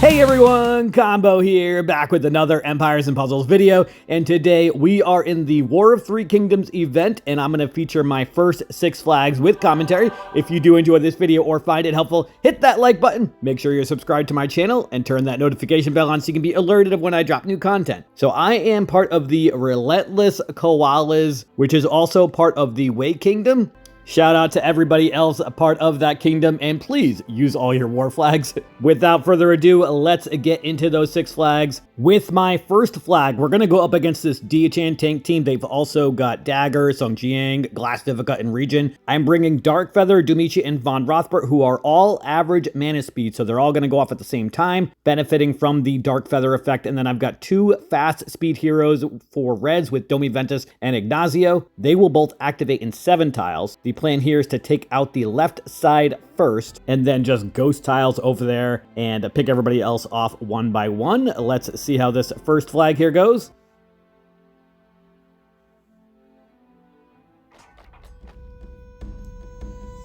Hey everyone, Combo here, back with another Empires and Puzzles video, and today we are in the War of Three Kingdoms event, and I'm going to feature my first 6 flags with commentary. If you do enjoy this video or find it helpful, hit that like button, make sure you're subscribed to my channel, and turn that notification bell on so you can be alerted of when I drop new content. So I am part of the Relentless Koalas, which is also part of the Wei Kingdom. Shout out to everybody else a part of that kingdom, and please use all your war flags. Without further ado, let's get into those 6 flags. With my first flag, we're going to go up against this Diachan tank team. They've also got Dagger, Song Jiang, Glass Vivica, and Region. I'm bringing Darkfeather, Domitia, and Von Rothbart, who are all average mana speed, so they're all going to go off at the same time, benefiting from the Darkfeather effect. And then I've got 2 fast speed heroes for Reds with Domi Ventus and Ignazio. They will both activate in 7 tiles. The plan here is to take out the left side first and then just ghost tiles over there and pick everybody else off one by one. Let's see how this first flag here goes.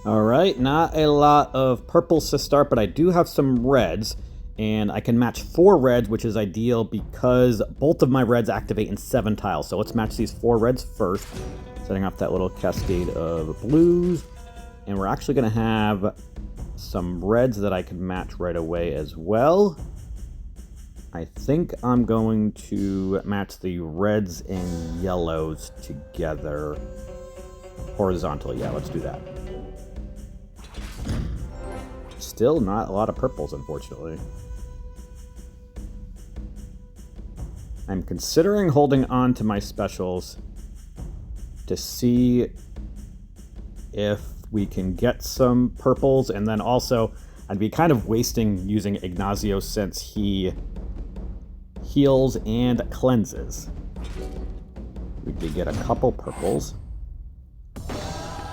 All right, not a lot of purples to start, but I do have some reds, and I can match 4 reds, which is ideal because both of my reds activate in 7 tiles. So let's match these 4 reds first, setting off that little cascade of blues. And we're actually going to have some reds that I can match right away as well. I think I'm going to match the reds and yellows together horizontally. Yeah, let's do that. Still not a lot of purples, unfortunately. I'm considering holding on to my specials to see if we can get some purples, and then also I'd be kind of wasting using Ignazio since he heals and cleanses. We did get a couple purples.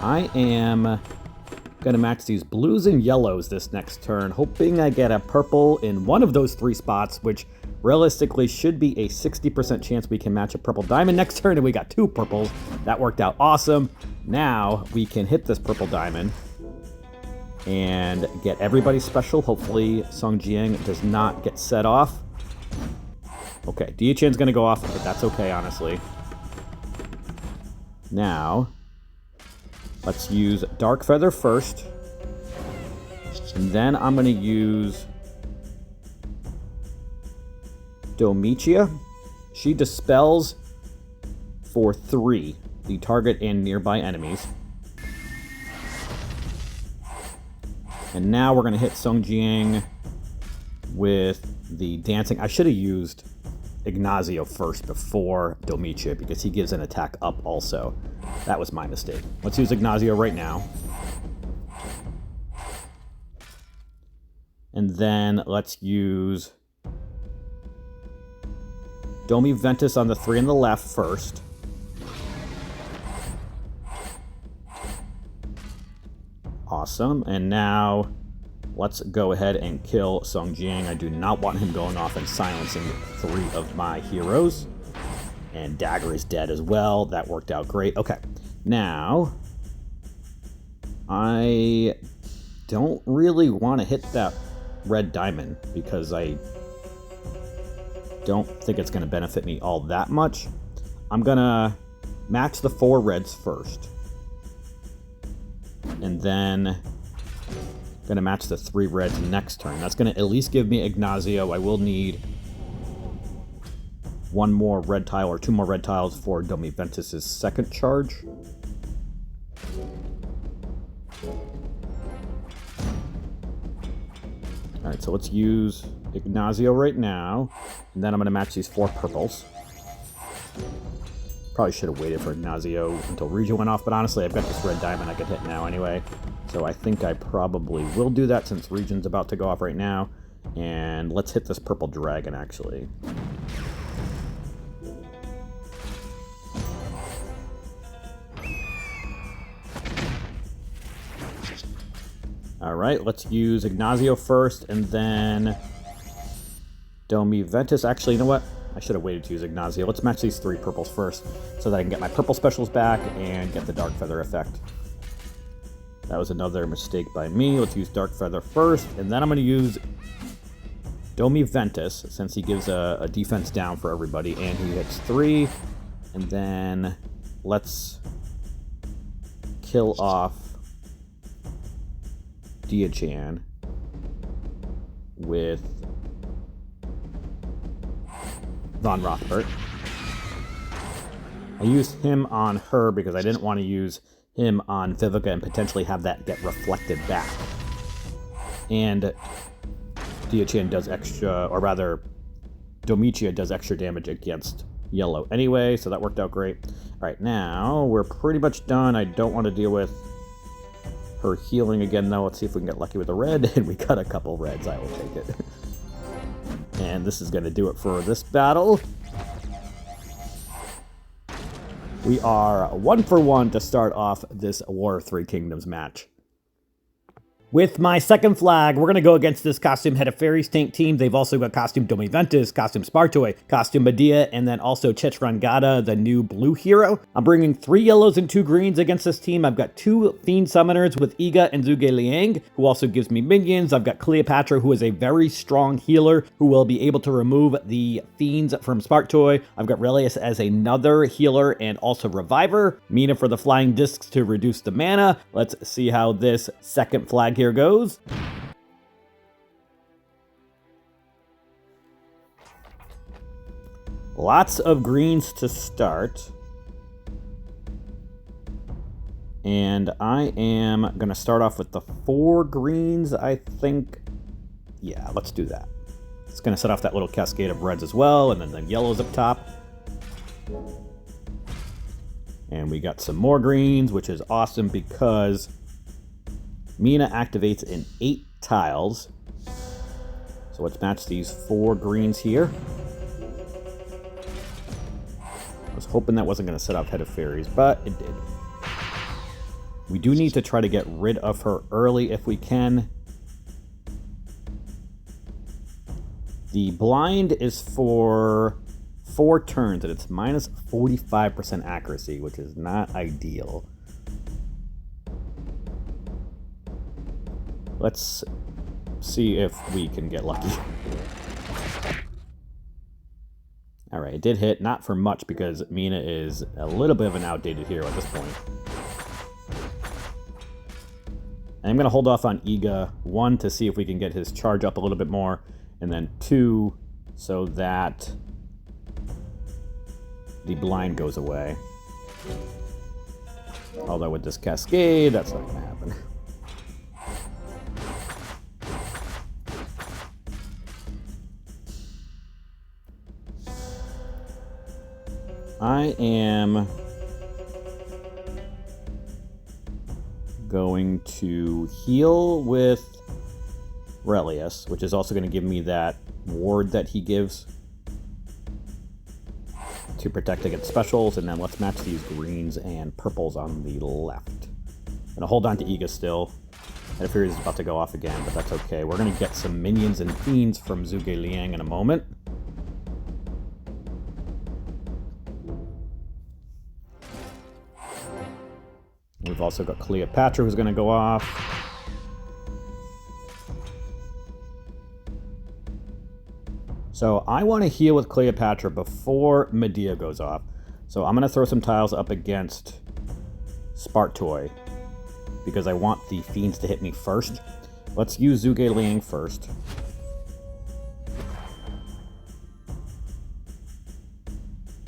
I am going to match these blues and yellows this next turn, hoping I get a purple in one of those 3 spots, which realistically should be a 60% chance we can match a purple diamond next turn, and we got 2 purples. That worked out awesome. Now we can hit this purple diamond and get everybody special. Hopefully Song Jiang does not get set off. Okay, Diachan's going to go off, but that's okay, honestly. Now, let's use Darkfeather first, and then I'm going to use Domitia. She dispels for 3 the target and nearby enemies. And now we're going to hit Song Jiang with the dancing. I should have used Ignazio first before Domitia because he gives an attack up also. That was my mistake. Let's use Ignazio right now. And then let's use Domi Ventus on the 3 on the left first. Awesome. And now let's go ahead and kill Song Jiang. I do not want him going off and silencing 3 of my heroes. And Dagger is dead as well. That worked out great. Okay. Now, I don't really want to hit that red diamond because I don't think it's going to benefit me all that much. I'm going to match the 4 reds first. And then going to match the 3 reds next turn. That's going to at least give me Ignazio. I will need 1 more red tile or 2 more red tiles for Domi Ventus's second charge. Alright, so let's use Ignazio right now, and then I'm going to match these 4 purples. Probably should have waited for Ignazio until Region went off, but honestly, I've got this red diamond I could hit now anyway. So I think I probably will do that since Region's about to go off right now. And let's hit this purple dragon, actually. Alright, let's use Ignazio first, and then Domi Ventus. Actually, you know what? I should have waited to use Ignazio. Let's match these 3 purples first so that I can get my purple specials back and get the Darkfeather effect. That was another mistake by me. Let's use Darkfeather first, and then I'm going to use Domi Ventus, since he gives a defense down for everybody, and he hits 3. And then let's kill off Dia-chan with Von Rothbert. I used him on her because I didn't want to use him on Vivica and potentially have that get reflected back. And Dia-chan does extra, or rather, Domitia does extra damage against yellow anyway, so that worked out great. All right, now we're pretty much done. I don't want to deal with her healing again, though. Let's see if we can get lucky with a red, and we got a couple reds. I will take it. And this is going to do it for this battle. We are 1 for 1 to start off this War of Three Kingdoms match. With my second flag, we're going to go against this costume Head of Fairies tank team. They've also got costume Domi Ventus, costume Spartoi, costume Medea, and then also Chetrangada, the new blue hero. I'm bringing 3 yellows and 2 greens against this team. I've got 2 Fiend Summoners with Iga and Zhuge Liang, who also gives me minions. I've got Cleopatra, who is a very strong healer, who will be able to remove the Fiends from Spartoi. I've got Relius as another healer and also Reviver. Mina for the Flying Discs to reduce the mana. Let's see how this second flag here goes. Lots of greens to start. And I am going to start off with the 4 greens, I think. Yeah, let's do that. It's going to set off that little cascade of reds as well, and then the yellows up top. And we got some more greens, which is awesome because Mina activates in 8 tiles. So let's match these 4 greens here. I was hoping that wasn't going to set off Head of Fairies, but it did. We do need to try to get rid of her early if we can. The blind is for 4 turns, and it's minus 45% accuracy, which is not ideal. Let's see if we can get lucky. Alright, it did hit. Not for much because Mina is a little bit of an outdated hero at this point. I'm going to hold off on Iga, 1, to see if we can get his charge up a little bit more, and then 2, so that the blind goes away. Although with this cascade, that's not going to happen. I am going to heal with Relius, which is also going to give me that ward that he gives to protect against specials, and then let's match these greens and purples on the left. I'm going to hold on to Iga still. Head of Fairies is about to go off again, but that's okay. We're going to get some minions and fiends from Zhuge Liang in a moment. We've also got Cleopatra who's going to go off. So I want to heal with Cleopatra before Medea goes off. So I'm going to throw some tiles up against Spartoi because I want the fiends to hit me first. Let's use Zhuge Liang first.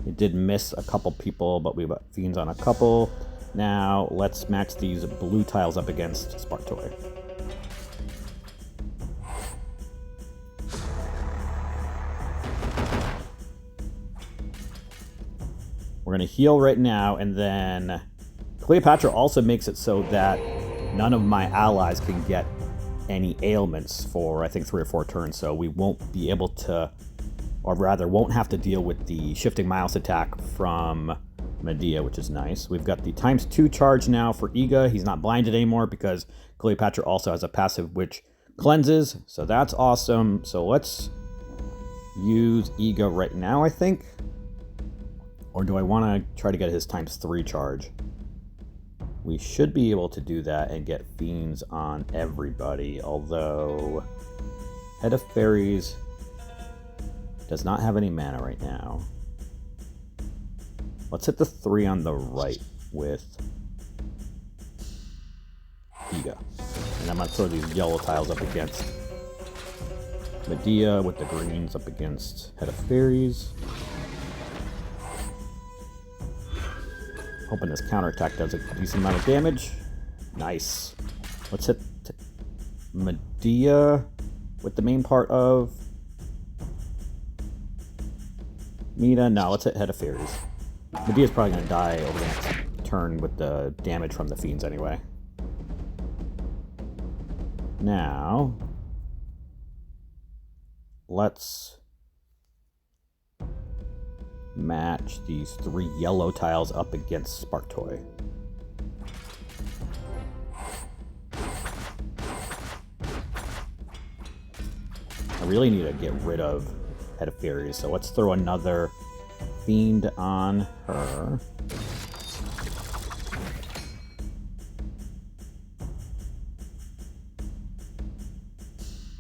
It did miss a couple people, but we've got fiends on a couple. Now, let's match these blue tiles up against Spartoi. We're going to heal right now, and then Cleopatra also makes it so that none of my allies can get any ailments for, I think, 3 or 4 turns, so we won't be able to, or rather, won't have to deal with the Shifting Miles attack from Medea, which is nice. We've got the ×2 charge now for Iga. He's not blinded anymore because Cleopatra also has a passive which cleanses, so that's awesome. So let's use Iga right now, I think. Or do I want to try to get his ×3 charge? We should be able to do that and get fiends on everybody, although Head of Fairies Does not have any mana right now. Let's hit the 3 on the right with Iga. And I'm going to throw these yellow tiles up against Medea with the greens up against Head of Fairies. Hoping this counterattack does a decent amount of damage. Nice. Let's hit Medea with the main part of Mina. No, let's hit Head of Fairies. Medea's probably going to die over the next turn with the damage from the Fiends anyway. Now, let's match these 3 yellow tiles up against Spark Toy. I really need to get rid of Head of Fairies, so let's throw another Fiend on her.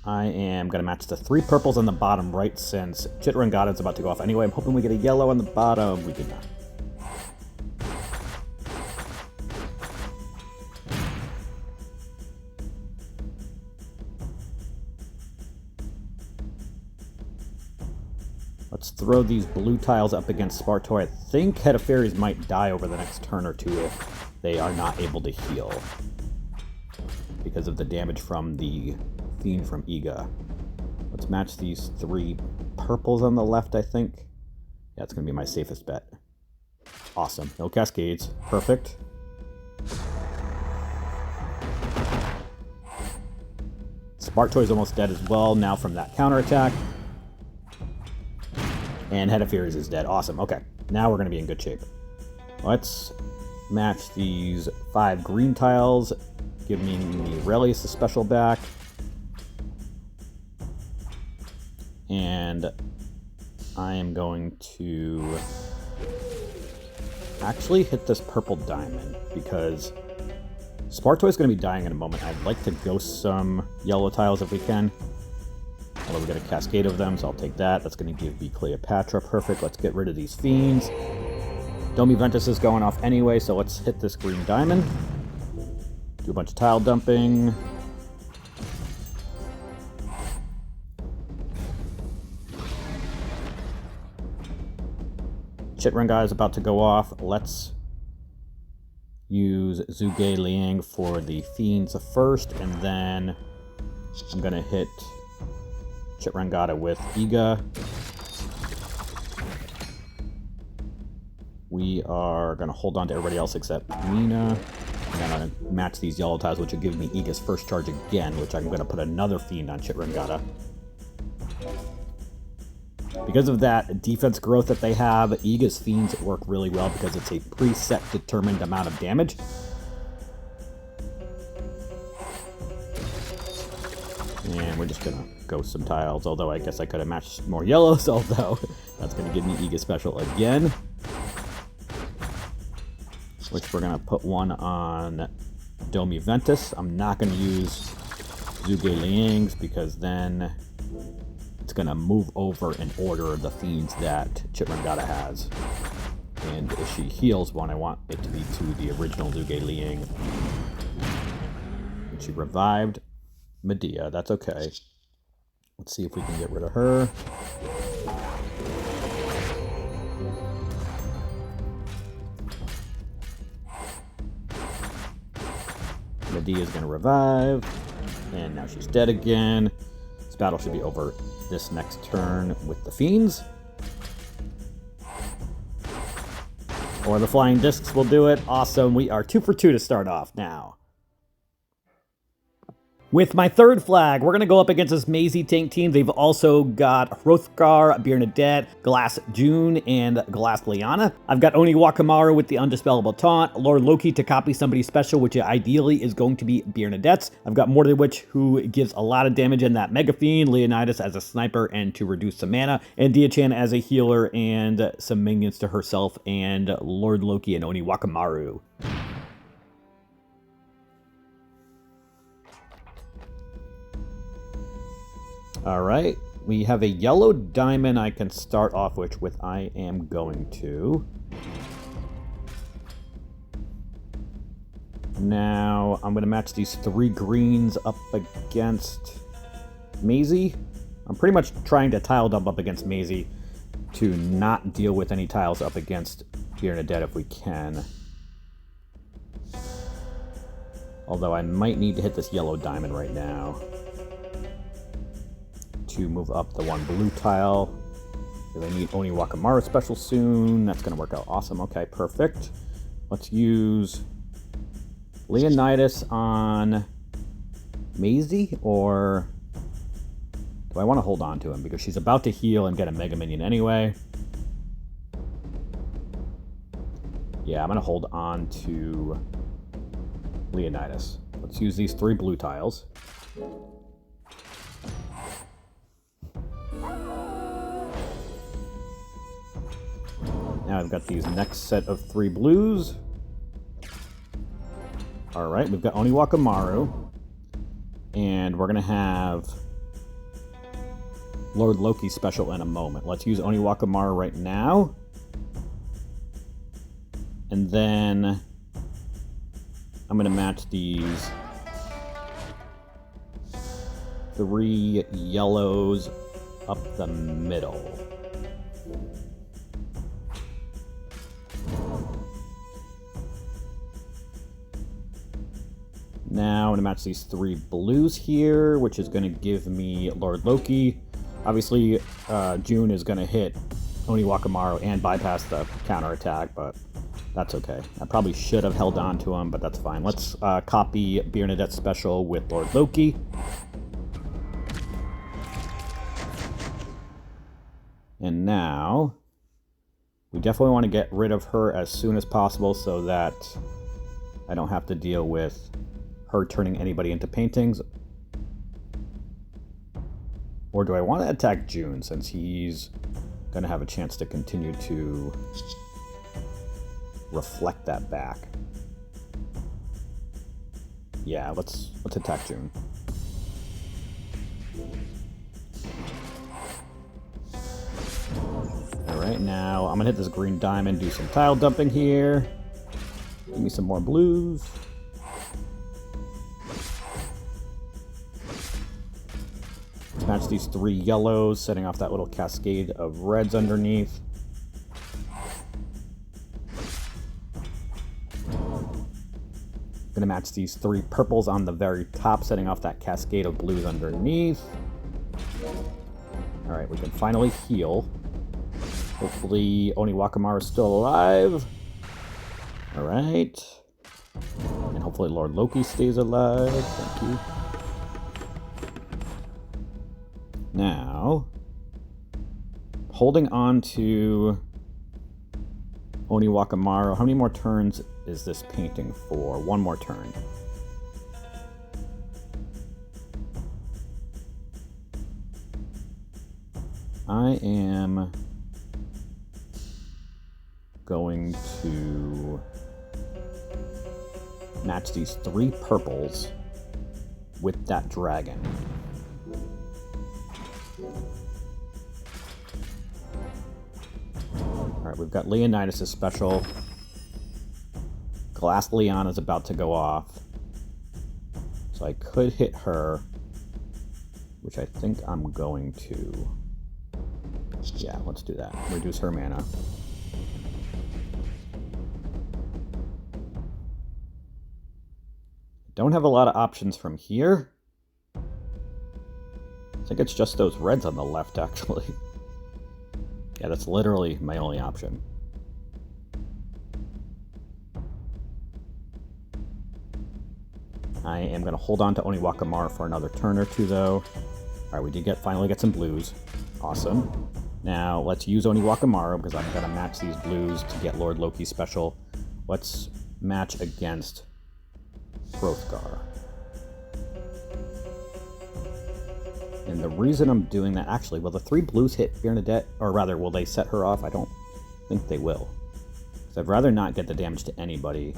I am going to match the 3 purples on the bottom right since Chitrangada is about to go off anyway. I'm hoping we get a yellow on the bottom. We did not. Let's throw these blue tiles up against Spartoy. I think Head of Fairies might die over the next turn or 2 if they are not able to heal because of the damage from the Fiend from Iga. Let's match these 3 purples on the left, I think. Yeah, it's going to be my safest bet. Awesome. No cascades. Perfect. Spartoy's almost dead as well now from that counterattack. And Head of Fairies is dead. Awesome. Okay. Now we're going to be in good shape. Let's match these 5 green tiles. Give me Relius the special back. And I am going to actually hit this purple diamond because Spartoy is going to be dying in a moment. I'd like to ghost some yellow tiles if we can. Although we got a cascade of them, so I'll take that. That's going to give me Cleopatra. Perfect. Let's get rid of these Fiends. Domi Ventus is going off anyway, so let's hit this green diamond. Do a bunch of tile dumping. Chitrangada is about to go off. Let's use Zhuge Liang for the Fiends first, and then I'm going to hit Chitrangada with Iga. We are going to hold on to everybody else except Mina. And then I'm going to match these yellow tiles, which will give me Iga's first charge again, which I'm going to put another Fiend on Chitrangada. Because of that defense growth that they have, Iga's Fiends work really well because it's a preset determined amount of damage. And we're just going to go some tiles, although I guess I could have matched more yellows, although that's going to give me Iga special again. Which we're going to put one on Domi Ventus. I'm not going to use Zhuge Liang's because then it's going to move over in order the Fiends that Chitrangada has. And if she heals one, I want it to be to the original Zhuge Liang. And she revived Medea. That's okay. Let's see if we can get rid of her. Medea's going to revive. And now she's dead again. This battle should be over this next turn with the Fiends. Or the Flying Discs will do it. Awesome. We are 2 for 2 to start off now. With my third flag, we're going to go up against this Maisie tank team. They've also got Hrothgar, Bernadette, Glass June, and Glass Liana. I've got Oni Wakamaru with the Undispellable Taunt, Lord Loki to copy somebody special, which ideally is going to be Bernadette's. I've got Mortar the Witch, who gives a lot of damage in that Mega Fiend, Leonidas as a sniper and to reduce some mana, and Dia-chan as a healer and some minions to herself, and Lord Loki and Oni Wakamaru. All right, We have a yellow diamond I can start off with I am going to. Now, I'm going to match these 3 greens up against Maisie. I'm pretty much trying to tile dump up against Maisie to not deal with any tiles up against Bernadette if we can. Although I might need to hit this yellow diamond right now to move up the 1 blue tile. Because I need Oni Wakamaru special soon. That's going to work out awesome. Okay, perfect. Let's use Leonidas on Maisie, or do I want to hold on to him? Because she's about to heal and get a Mega Minion anyway. Yeah, I'm going to hold on to Leonidas. Let's use these 3 blue tiles. Now I've got these next set of 3 blues. Alright, we've got Oni Wakamaru. And we're going to have Lord Loki special in a moment. Let's use Oni Wakamaru right now. And then I'm going to match these 3 yellows up the middle. Now I'm going to match these 3 blues here, which is going to give me Lord Loki. Obviously, June is going to hit Oni Wakamaru and bypass the counterattack, but that's okay. I probably should have held on to him, but that's fine. Let's copy Bernadette's special with Lord Loki. And now, we definitely want to get rid of her as soon as possible so that I don't have to deal with her turning anybody into paintings. Or do I want to attack June, since he's going to have a chance to continue to reflect that back? Yeah, let's attack June. Alright, now I'm going to hit this green diamond, do some tile dumping here. Give me some more blues. Match these 3 yellows, setting off that little cascade of reds underneath. Gonna match these 3 purples on the very top, setting off that cascade of blues underneath. Alright, we can finally heal. Hopefully Oni Wakamaru is still alive. Alright. And hopefully Lord Loki stays alive. Thank you. Now, holding on to Oni Wakamaru. How many more turns is this painting for? 1 more turn. I am going to match these 3 purples with that dragon. Alright, we've got Leonidas' special. Glass Liana's about to go off. So I could hit her, which I think I'm going to. Yeah, let's do that. Reduce her mana. Don't have a lot of options from here. I think it's just those reds on the left, actually. Yeah, that's literally my only option. I am going to hold on to Oni Wakamaru for another turn or 2, though. Alright, we did finally get some blues. Awesome. Now, let's use Oni Wakamaru, because I'm going to match these blues to get Lord Loki special. Let's match against Hrothgar. And the reason I'm doing that, actually, will the 3 blues hit Bernadette? Or rather, will they set her off? I don't think they will. So I'd rather not get the damage to anybody.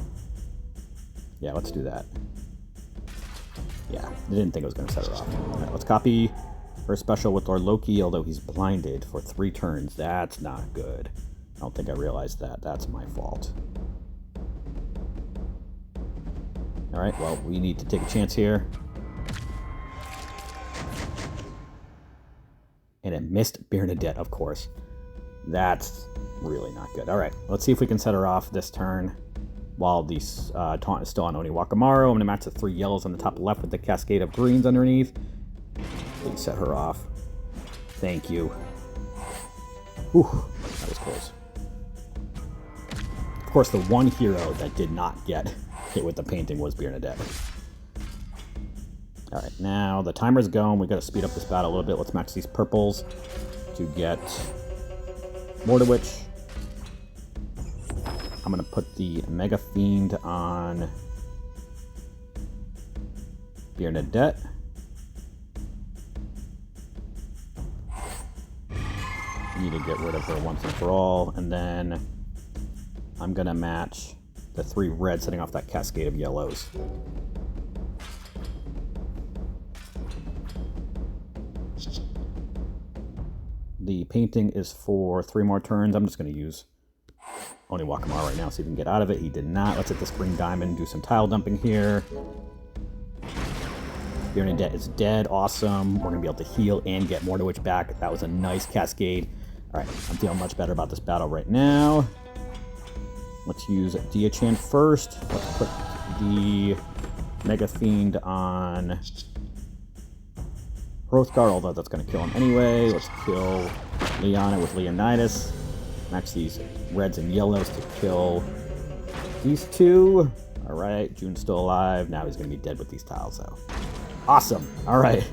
Yeah, let's do that. Yeah, I didn't think I was going to set her off. Alright, let's copy First special with Lord Loki, although he's blinded for 3 turns. That's not good. I don't think I realized that. That's my fault. Alright, well, we need to take a chance here. And it missed Bernadette, of course. That's really not good. Alright, let's see if we can set her off this turn. While the taunt is still on Oni Wakamaru, I'm going to match the 3 yellows on the top left with the cascade of greens underneath. Please set her off. Thank you. Whew, that was close. Of course, the one hero that did not get hit with the painting was Bernadette. Alright, now the timer's going. We've got to speed up this battle a little bit. Let's match these purples to get Mordowitch. I'm going to put the Mega Fiend on Bernadette. Need to get rid of her once and for all. And then I'm going to match the 3 reds setting off that cascade of yellows. The painting is for 3 more turns. I'm just going to use Oni Wakamaru right now, see if we can get out of it. He did not. Let's hit this green diamond, do some tile dumping here. Bernadette is dead. Awesome. We're going to be able to heal and get Mordowitch back. That was a nice cascade. Alright, I'm feeling much better about this battle right now. Let's use Dia-chan first. Let's put the Mega Fiend on Hrothgar, although that's going to kill him anyway. Let's kill Liana with Leonidas. Match these reds and yellows to kill these 2. Alright, June's still alive. Now he's going to be dead with these tiles, though. Awesome. Alright.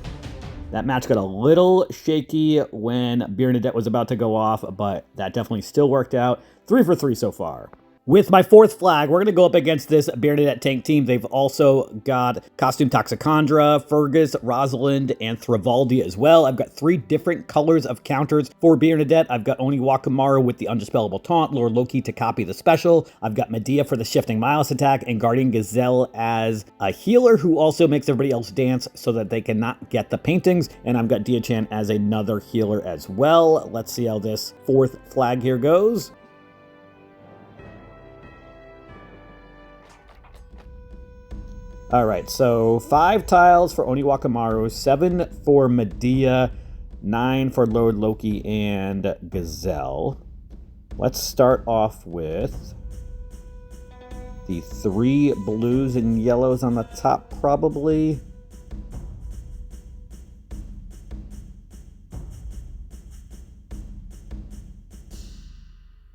That match got a little shaky when Bernadette was about to go off, but that definitely still worked out. 3 for 3 so far. With my 4th flag, we're going to go up against this Bernadette tank team. They've also got Costume Toxicandra, Fergus, Rosalind, and Thrivaldi as well. I've got 3 different colors of counters for Bernadette. I've got Oni Wakamaru with the Undispellable Taunt, Lord Loki to copy the special. I've got Medea for the Shifting Miles attack, and Guardian Gazelle as a healer who also makes everybody else dance so that they cannot get the paintings. And I've got Dia-chan as another healer as well. Let's see how this 4th flag here goes. Alright, so 5 tiles for Oni Wakamaru, 7 for Medea, 9 for Lord Loki and Gazelle. Let's start off with the 3 blues and yellows on the top, probably.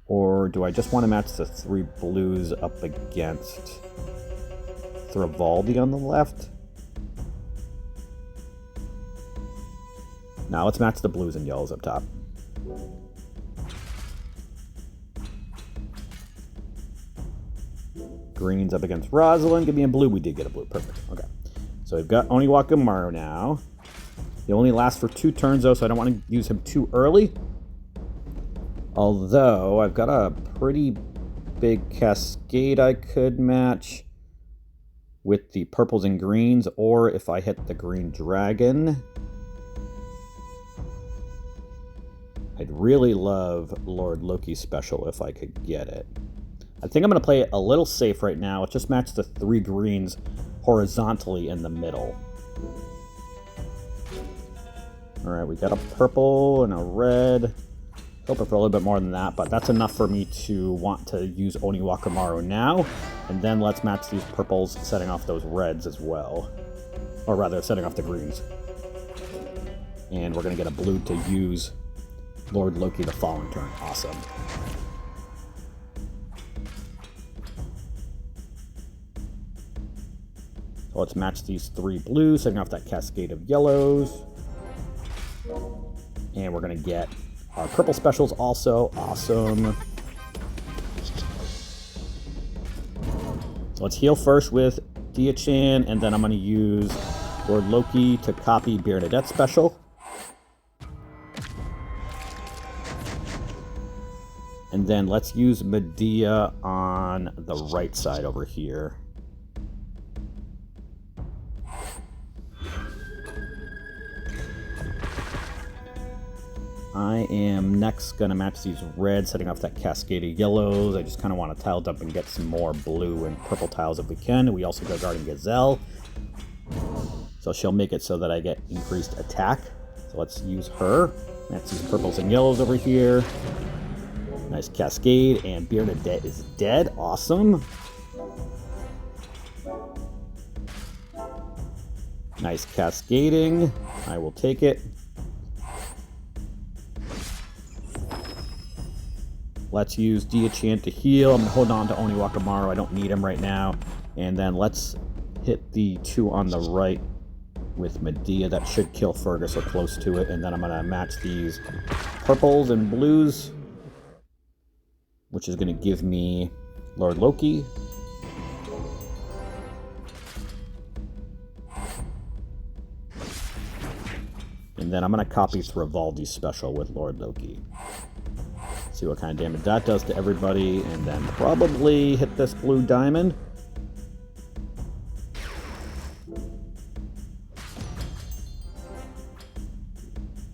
Or do I just want to match the 3 blues up against Thrivaldi on the left? Now let's match the blues and yellows up top. Greens up against Rosalind. Give me a blue. We did get a blue. Perfect. Okay. So we've got Oni Wakamaru now. He only lasts for 2 turns, though, so I don't want to use him too early. Although, I've got a pretty big cascade I could match with the purples and greens, or if I hit the green dragon. I'd really love Lord Loki's special if I could get it. I think I'm going to play it a little safe right now. Let's just match the 3 greens horizontally in the middle. Alright, we got a purple and a red. Hoping for a little bit more than that, but that's enough for me to want to use Oni Wakamaru now. And then let's match these purples, setting off those reds as well. Or rather, setting off the greens. And we're going to get a blue to use Lord Loki the following turn. Awesome. So let's match these 3 blues, setting off that cascade of yellows. And we're going to get our purple specials also. Awesome. So let's heal first with Dia-chan, and then I'm going to use Lord Loki to copy Bernadette's special. And then let's use Medea on the right side over here. I am next going to match these reds, setting off that cascade of yellows. I just kind of want to tile dump and get some more blue and purple tiles if we can. We also go Guardian Gazelle. So she'll make it so that I get increased attack. So let's use her. Match these purples and yellows over here. Nice cascade, and Bearded Dead is dead. Awesome. Nice cascading. I will take it. Let's use D-Enchant to heal. I'm holding on to Oniwakamaru. I don't need him right now. And then let's hit the 2 on the right with Medea. That should kill Fergus or close to it. And then I'm going to match these purples and blues, which is going to give me Lord Loki. And then I'm going to copy Thrivaldi's special with Lord Loki. See what kind of damage that does to everybody. And then probably hit this blue diamond.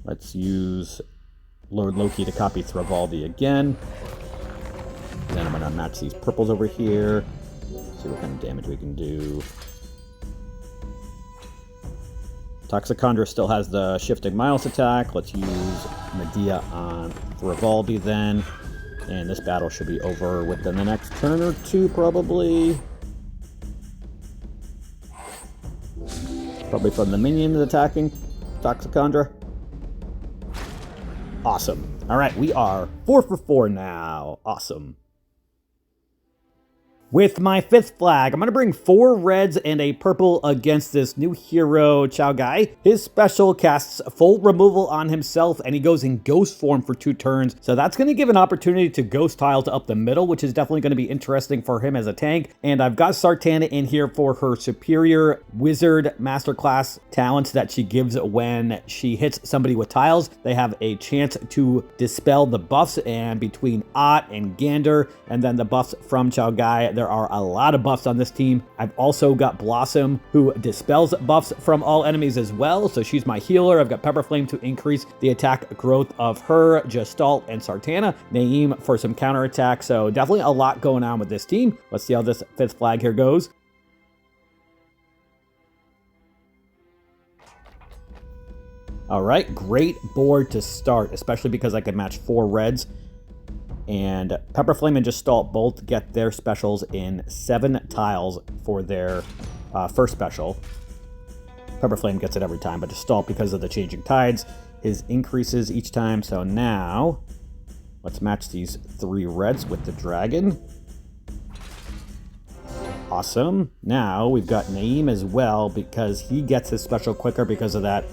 Let's use Lord Loki to copy Thrivaldi again. And then I'm going to match these purples over here. See what kind of damage we can do. Toxicondra still has the Shifting Miles attack. Let's use Medea on Thrivaldi then. And this battle should be over within the next turn or two, probably. Probably from the minions attacking Toxicondra. Awesome. All right, we are 4 for 4 now. Awesome. With my 5th flag, I'm going to bring 4 reds and a purple against this new hero, Chao Gai. His special casts full removal on himself, and he goes in ghost form for 2 turns. So that's going to give an opportunity to ghost tiles up the middle, which is definitely going to be interesting for him as a tank. And I've got Sartana in here for her superior wizard masterclass talents that she gives when she hits somebody with tiles. They have a chance to dispel the buffs, and between Ott and Gander, and then the buffs from Chao Gai, there are a lot of buffs on this team. I've also got Blossom, who dispels buffs from all enemies as well, so she's my healer. I've got Pepper Flame to increase the attack growth of her, Gestalt, and Sartana. Naeem for some counterattack, so definitely a lot going on with this team. Let's see how this 5th flag here goes. All right, great board to start, especially because I can match 4 reds. And Pepper Flame and Gestalt both get their specials in 7 tiles for their first special. Pepper Flame gets it every time, but Gestalt, because of the changing tides, his increases each time. So now, let's match these 3 reds with the dragon. Awesome. Now we've got Naeem as well, because he gets his special quicker because of that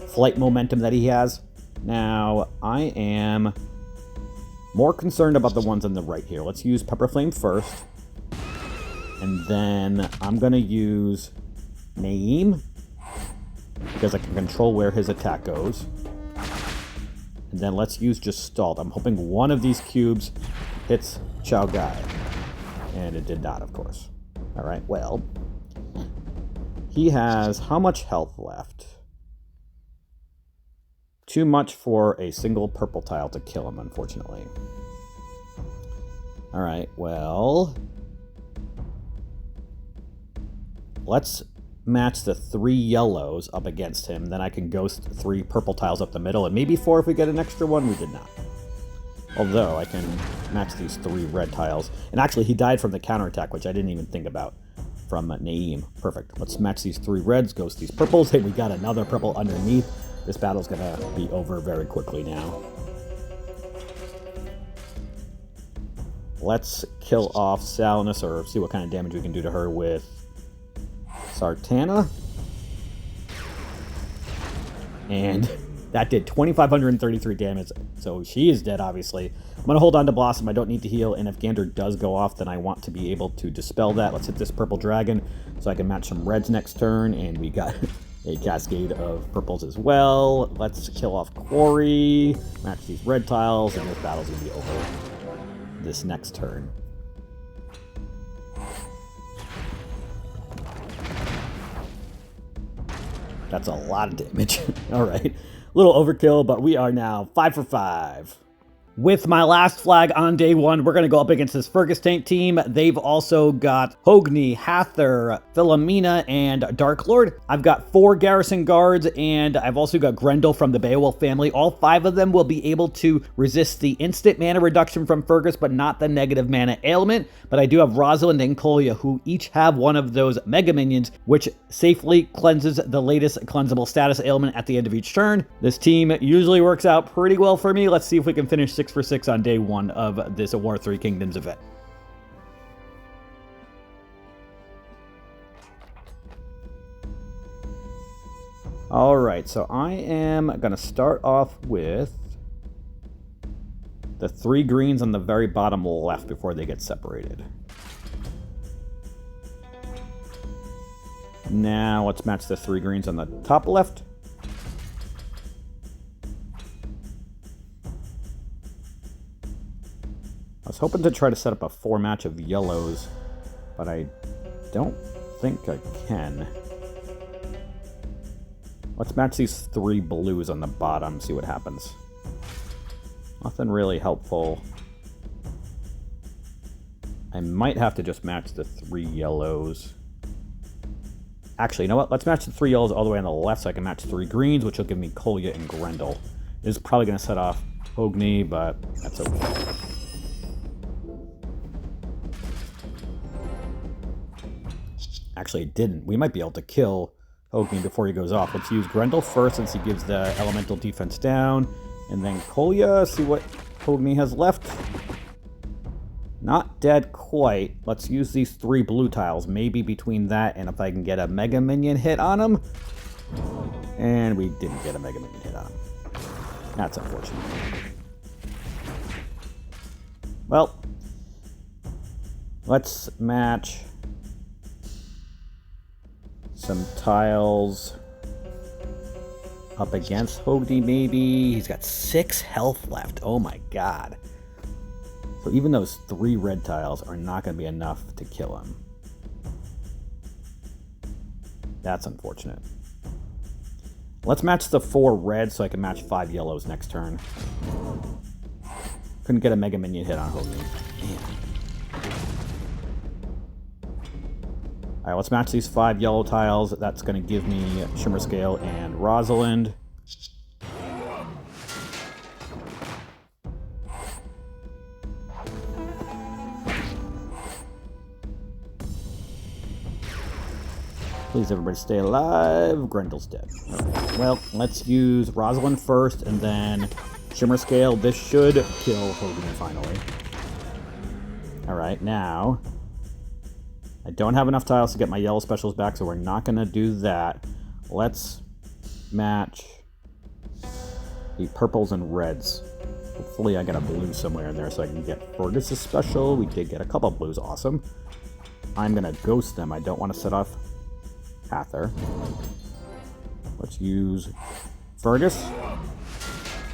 flight momentum that he has. Now, I am more concerned about the ones on the right here. Let's use Pepper Flame first. And then I'm going to use Naeem, because I can control where his attack goes. And then let's use Gestalt. I'm hoping one of these cubes hits Chao Gai. And it did not, of course. All right, well, he has how much health left? Too much for a single purple tile to kill him, unfortunately. All right, well, let's match the 3 yellows up against him. Then I can ghost 3 purple tiles up the middle, and maybe 4 if we get an extra one. We did not. Although I can match these 3 red tiles. And actually, he died from the counterattack, which I didn't even think about, from Naeem. Perfect. Let's match these 3 reds, ghost these purples, and we got another purple underneath. This battle's gonna be over very quickly now. Let's kill off Salinus, or see what kind of damage we can do to her with Sartana. And that did 2,533 damage, so she is dead, obviously. I'm gonna hold on to Blossom. I don't need to heal, and if Gander does go off, then I want to be able to dispel that. Let's hit this purple dragon so I can match some reds next turn, and we got a cascade of purples as well. Let's kill off Quarry, match these red tiles, and this battle's gonna be over this next turn. That's a lot of damage. All right. A little overkill, but we are now 5 for 5. With my last flag on day 1, we're going to go up against this Fergus tank team. They've also got Hogni, Hather, Philomena, and Dark Lord. I've got 4 garrison guards, and I've also got Grendel from the Beowulf family. All 5 of them will be able to resist the instant mana reduction from Fergus, but not the negative mana ailment. But I do have Rosalind and Kolya, who each have one of those Mega Minions, which safely cleanses the latest cleansable status ailment at the end of each turn. This team usually works out pretty well for me. Let's see if we can finish 6 for 6 on day 1 of this War of Three Kingdoms event. All right, so I am going to start off with the 3 greens on the very bottom left before they get separated. Now let's match the 3 greens on the top left. I was hoping to try to set up a 4 match of yellows, but I don't think I can. Let's match these 3 blues on the bottom, see what happens. Nothing really helpful. I might have to just match the 3 yellows. Actually, you know what? Let's match the 3 yellows all the way on the left so I can match 3 greens, which will give me Kolya and Grendel. This is probably going to set off Hogni, but that's okay. Actually, it didn't. We might be able to kill Hogni before he goes off. Let's use Grendel first since he gives the elemental defense down. And then Kolya, see what Hogni has left. Not dead quite. Let's use these 3 blue tiles. Maybe between that and if I can get a Mega Minion hit on him. And we didn't get a Mega Minion hit on him. That's unfortunate. Well, let's match some tiles up against Hogni, maybe. He's got 6 health left. Oh my god. So even those 3 red tiles are not going to be enough to kill him. That's unfortunate. Let's match the 4 red so I can match 5 yellows next turn. Couldn't get a Mega Minion hit on Hogni. Man. Alright, let's match these 5 yellow tiles. That's going to give me Shimmer Scale and Rosalind. Please, everybody stay alive. Grendel's dead. Alright, well, let's use Rosalind first, and then Shimmer Scale. This should kill Hogni finally. Alright, now I don't have enough tiles to get my yellow specials back, so we're not going to do that. Let's match the purples and reds. Hopefully I get a blue somewhere in there so I can get Fergus' special. We did get a couple blues. Awesome. I'm going to ghost them. I don't want to set off Hather. Let's use Fergus.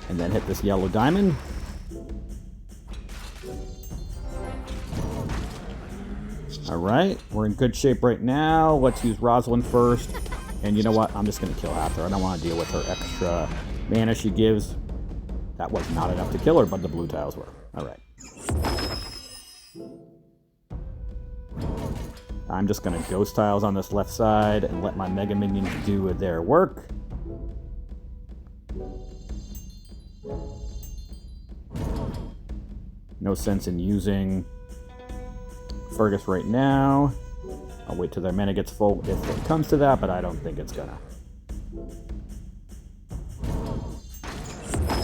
And then hit this yellow diamond. Alright, we're in good shape right now. Let's use Rosalind first. And you know what? I'm just going to kill Hather. I don't want to deal with her extra mana she gives. That was not enough to kill her, but the blue tiles were. Alright. I'm just going to ghost tiles on this left side and let my Mega Minions do their work. No sense in using Fergus right now. I'll wait till their mana gets full if it comes to that, but I don't think it's gonna.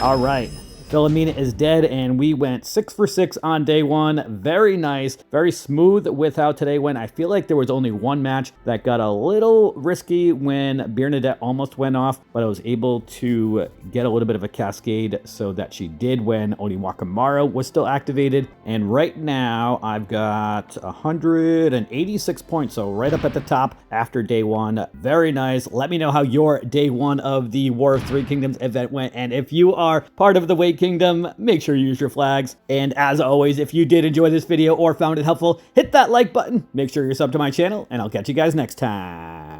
All right. Philomena is dead, and we went 6 for 6 on day 1. Very nice, very smooth with how today went. I feel like there was only one match that got a little risky when Bernadette almost went off, but I was able to get a little bit of a cascade so that she did when Oniwakamara was still activated. And right now, I've got 186 points, so right up at the top after day 1. Very nice. Let me know how your day 1 of the War of Three Kingdoms event went, and if you are part of the Wake Kingdom, make sure you use your flags. And as always, if you did enjoy this video or found it helpful, hit that like button, make sure you're subbed to my channel, and I'll catch you guys next time.